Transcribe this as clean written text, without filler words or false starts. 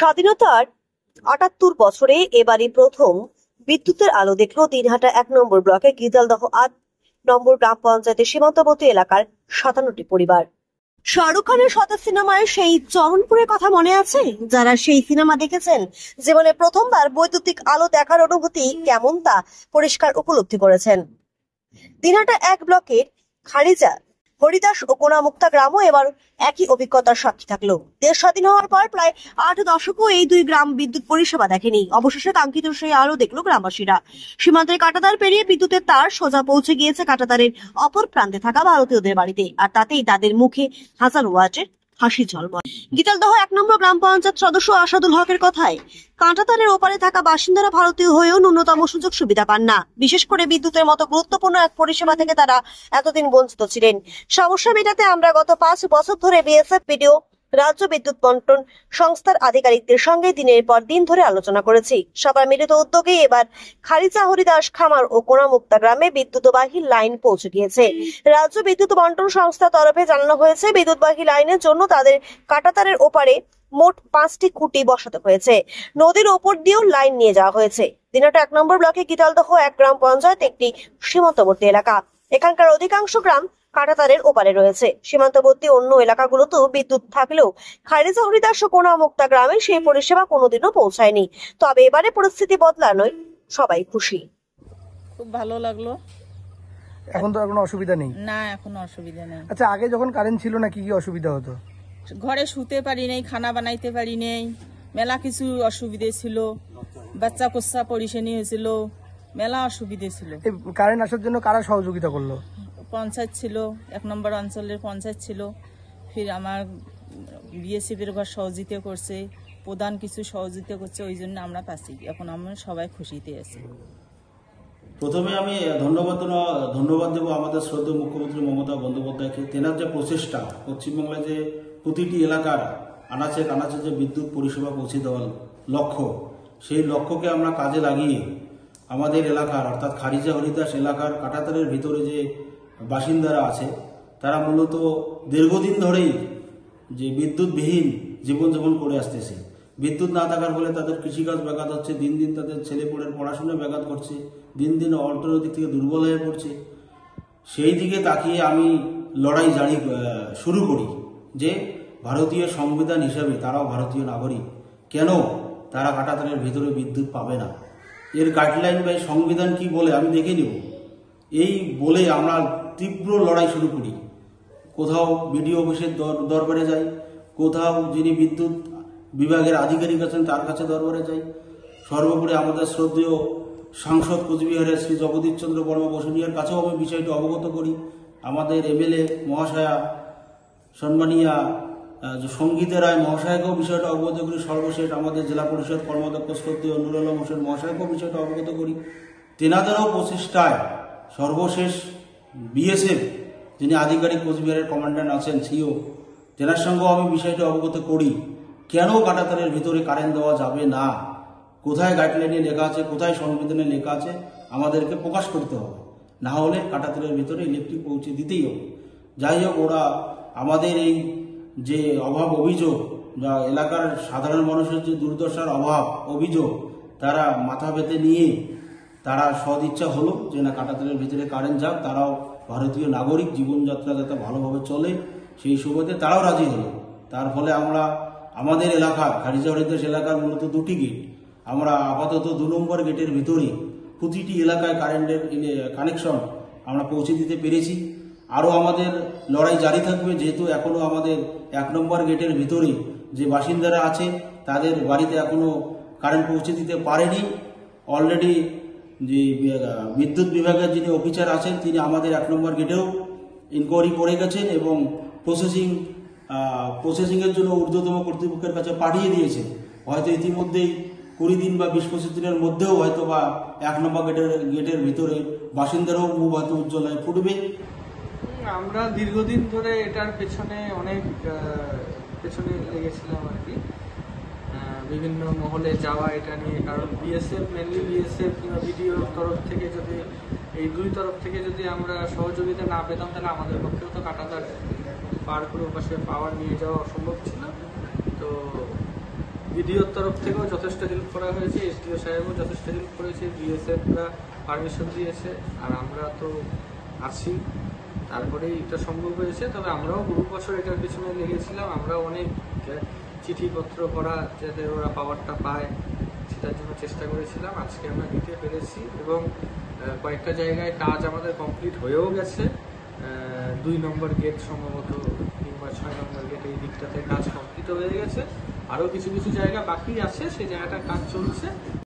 স্বাধীনতার ৭৮ বছরে এবারই প্রথম বিদ্যুতের আলো দেখল দিনহাটা ১ নম্বর ব্লকের গিতালদহ ৮ নম্বর গ্রাম পঞ্চায়েতের সীমান্তবর্তী এলাকার ৫৭টি পরিবার। শাহরুখ খানের শত সিনেমায় সেই চরণপুরের কথা মনে আছে? যারা সেই সিনেমা দেখেছেন, জীবনে প্রথমবার বৈদ্যুতিক আলো দেখার অনুভূতি কেমন তা পরিষ্কার উপলব্ধি করেছেন। দিনহাটা ১ ব্লকের খারিজা, হরিদাস ও কোনামুক্তা গ্রামও এবার একই অভিজ্ঞতার সাক্ষী থাকলো। দেশ স্বাধীন হওয়ার পর প্রায় ৮ দশকও এই দুই গ্রাম বিদ্যুৎ পরিষেবা দেখেনি। অবশেষে কাঙ্ক্ষিত সেই আলো দেখলো গ্রামবাসীরা। সীমান্তের কাঁটাতার পেরিয়ে বিদ্যুতের তার সোজা পৌঁছে গিয়েছে কাঁটাতারের অপর প্রান্তে থাকা ভারতীয়দের বাড়িতে, আর তাতেই তাদের মুখে হাজার ওয়াটের হাসি ঝলমল। গিতালদহ ১ নম্বর গ্রাম পঞ্চায়েত সদস্য আসাদুল হকের কথায়, কাঁটাতারের ওপারে থাকা বাসিন্দারা ভারতীয় হয়েও ন্যূনতম সুযোগ সুবিধা পান না। বিশেষ করে বিদ্যুতের মতো গুরুত্বপূর্ণ এক পরিষেবা থেকে তারা এতদিন বঞ্চিত ছিলেন। সমস্যা মেটাতে আমরা গত ৫ বছর ধরে বিএসএফ, বিডিও, রাজ্য বিদ্যুৎ বন্টন সংস্থার আধিকারিকদের সঙ্গে দিনের পর দিন ধরে আলোচনা করেছি। সবার মিলিত উদ্যোগে এবার খারিজা, হরিদাস, খামার ও কোনামুক্তা গ্রামে বিদ্যুৎবাহী লাইন পৌঁছে গিয়েছে। রাজ্য বিদ্যুৎ বন্টন সংস্থার তরফে জানানো হয়েছে, বিদ্যুৎবাহী লাইনের জন্য তাদের কাঁটাতারের ওপারে মোট ৫টি খুঁটি বসাতে হয়েছে। নদীর ওপর দিয়েও লাইন নিয়ে যাওয়া হয়েছে। দিনহাটা ১ নম্বর ব্লকে গিতালদহ ১ গ্রাম পঞ্চায়েত একটি সীমান্তবর্তী এলাকা। এখানকার অধিকাংশ গ্রাম কাঁটাতারের ওপারে রয়েছে। সীমান্তবর্তী অন্য এলাকাগুলোতেও বিদ্যুৎ থাকলেও খারিজা, হরিদাস ও কোনামুক্তা গ্রামে সেই পরিষেবা কোনোদিনও পৌঁছায়নি। তবে এবারে পরিস্থিতি বদলানোয় সবাই খুশি। খুব ভালো লাগলো। এখন তো আর কোনো অসুবিধা নেই? না, এখন অসুবিধা নেই। আচ্ছা, আগে যখন কারেন্ট ছিল না, কি কি অসুবিধা হতো? ঘরে শুতে পারি নেই, খানা বানাইতে পারি নেই, মেলা কিছু অসুবিধে ছিল, বাচ্চা কোচ্চা পরিশানি হয়েছিল, মেলা অসুবিধে ছিল। এই কারেন্ট আসার জন্য কারা সহযোগিতা করলো? পঞ্চায়েত ছিল, ১ নম্বর অঞ্চলের পঞ্চায়েত ছিল, ফির আমার বিএসএফের ঘর সহযোগিতা করছে, প্রধান কিছু সহযোগিতা করছে, ওই জন্য আমরা পাচ্ছি। এখন আমরা সবাই খুশিতে আছি। প্রথমে আমি ধন্যবাদ দেবো আমাদের শ্রদ্ধেয় মুখ্যমন্ত্রী মমতা বন্দ্যোপাধ্যায়কে। তেনার যে প্রচেষ্টা, পশ্চিমবাংলায় যে প্রতিটি এলাকার আনাচে কানাচে যে বিদ্যুৎ পরিষেবা পৌঁছে দেওয়ার লক্ষ্য, সেই লক্ষ্যকে আমরা কাজে লাগিয়ে আমাদের এলাকার অর্থাৎ খারিজা, হরিদাস এলাকার কাঁটাতারের ভিতরে যে বাসিন্দারা আছে, তারা মূলত দীর্ঘদিন ধরেই যে বিদ্যুৎবিহীন জীবনযাপন করে আসতেছে। বিদ্যুৎ না থাকার ফলে তাদের কৃষিকাজ ব্যাঘাত হচ্ছে, দিন দিন তাদের ছেলেপুলের পড়াশোনা ব্যাঘাত ঘটছে, দিন দিন অর্থনৈতিক থেকে দুর্বল হয়ে পড়ছে। সেই দিকে তাকিয়ে আমি লড়াই শুরু করি যে ভারতীয় সংবিধান হিসাবে তারাও ভারতীয় নাগরিক, কেন তারা কাঁটাতারের ভিতরে বিদ্যুৎ পাবে না? এর গাইডলাইন বা সংবিধান কি বলে আমি দেখে নেব, এই বলে আমরা তীব্র লড়াই শুরু করি। কোথাও বিডিও অফিসের দরবারে যাই, কোথাও যিনি বিদ্যুৎ বিভাগের আধিকারিক আছেন তার কাছে দরবারে যাই, সর্বোপরি আমাদের শ্রদ্ধেয় সাংসদ কোচবিহারের শ্রী জগদীশ চন্দ্র বর্মা বসুনিয়ার কাছেও আমি বিষয়টি অবগত করি। আমাদের এমএলএ মহাশয়া সম্মানীয়া সঙ্গীতা রায় মহাশয়কেও বিষয়টা অবগত করি। সর্বশেষ আমাদের জেলা পরিষদ কর্মাধ্যক্ষ শ্রদ্ধেয় নুর আলম হোসেন মহাশয়কেও বিষয়টা অবগত করি। তেনাদেরও প্রচেষ্টায় সর্বশেষ বিএসএফ যিনি আধিকারিক কোচবিহারের কমান্ড্যান্ট আছেন সিও, তেনার সঙ্গেও আমি বিষয়টা অবগত করি। কেন কাঁটাতারের ভিতরে কারেন্ট দেওয়া যাবে না, কোথায় গাইডলাইনে লেখা আছে, কোথায় সংবিধানে লেখা আছে, আমাদেরকে প্রকাশ করতে হবে, না হলে কাঁটাতারের ভিতরে ইলেকট্রিক পৌঁছে দিতেই হবে। যাই হোক, ওরা আমাদের এই যে অভাব অভিযোগ বা এলাকার সাধারণ মানুষের যে দুর্দশার অভিযোগ, তারা মাথা পেতে নিয়ে তারা সদিচ্ছা হলো যে না, কাঁটাতারের ভিতরে কারেন্ট যাক, তারাও ভারতীয় নাগরিক, জীবনযাত্রা যাতে ভালোভাবে চলে সেই সুবাদে তারাও রাজি হলো। তার ফলে আমরা আমাদের এলাকা খারিজা, হরিদাস এলাকার মূলত 2টি গেট, আমরা আপাতত 2 নম্বর গেটের ভিতরে প্রতিটি এলাকায় কারেন্টের কানেকশন আমরা পৌঁছে দিতে পেরেছি। আরও আমাদের লড়াই জারি থাকবে, যেহেতু এখনও আমাদের 1 নম্বর গেটের ভিতরে যে বাসিন্দারা আছে তাদের বাড়িতে এখনও কারেন্ট পৌঁছে দিতে পারেনি। অলরেডি যে বিদ্যুৎ বিভাগের যিনি অফিসার আছেন তিনি আমাদের 1 নম্বর গেটেও ইনকোয়ারি করে গেছেন এবং প্রসেসিংয়ের জন্য ঊর্ধ্বতম কর্তৃপক্ষের কাছে পাঠিয়ে দিয়েছে। হয়তো ইতিমধ্যেই 20 দিন বা 20-25 দিনের মধ্যেও হয়তো বা 1 নম্বর গেটের ভিতরে বাসিন্দারাও মুখ হয়তো উজ্জ্বল হয়ে ফুটবে। আমরা দীর্ঘদিন ধরে এটার পেছনে লেগেছিলাম আর কি, বিভিন্ন মহলে যাওয়া এটা নিয়ে। কারণ মেনলি বিএসএফ কিংবা বিডিওর তরফ থেকে যদি এই 2 তরফ থেকে যদি আমরা সহযোগিতা না পেতাম, তাহলে আমাদের পক্ষেও তো কাঁটাতার পার করে পাশে পাওয়ার নিয়ে যাওয়া অসম্ভব ছিল। তো বিডিওর তরফ থেকেও যথেষ্ট হেল্প করা হয়েছে, এসডিও সাহেবও যথেষ্ট হেল্প করেছে, বিএসএফরা পারমিশন দিয়েছে, আর আমরা তো আছি, তারপরেই এটা সম্ভব হয়েছে। তবে আমরাও বহু বছর এটার পিছনে লেগেছিলাম, আমরাও অনেক চিঠিপত্র করা যাতে ওরা পাওয়ারটা পায় সেটার জন্য চেষ্টা করেছিলাম। আজকে আমরা দিতে পেরেছি এবং কয়েকটা জায়গায় কাজ আমাদের কমপ্লিট হয়েও গেছে। 2 নম্বর গেট সম্ভবত কিংবা 6 নম্বর গেট এই দিকটাতে কাজ কমপ্লিট হয়ে গেছে, আরও কিছু কিছু জায়গা বাকি আছে, সেই জায়গাটার কাজ চলছে।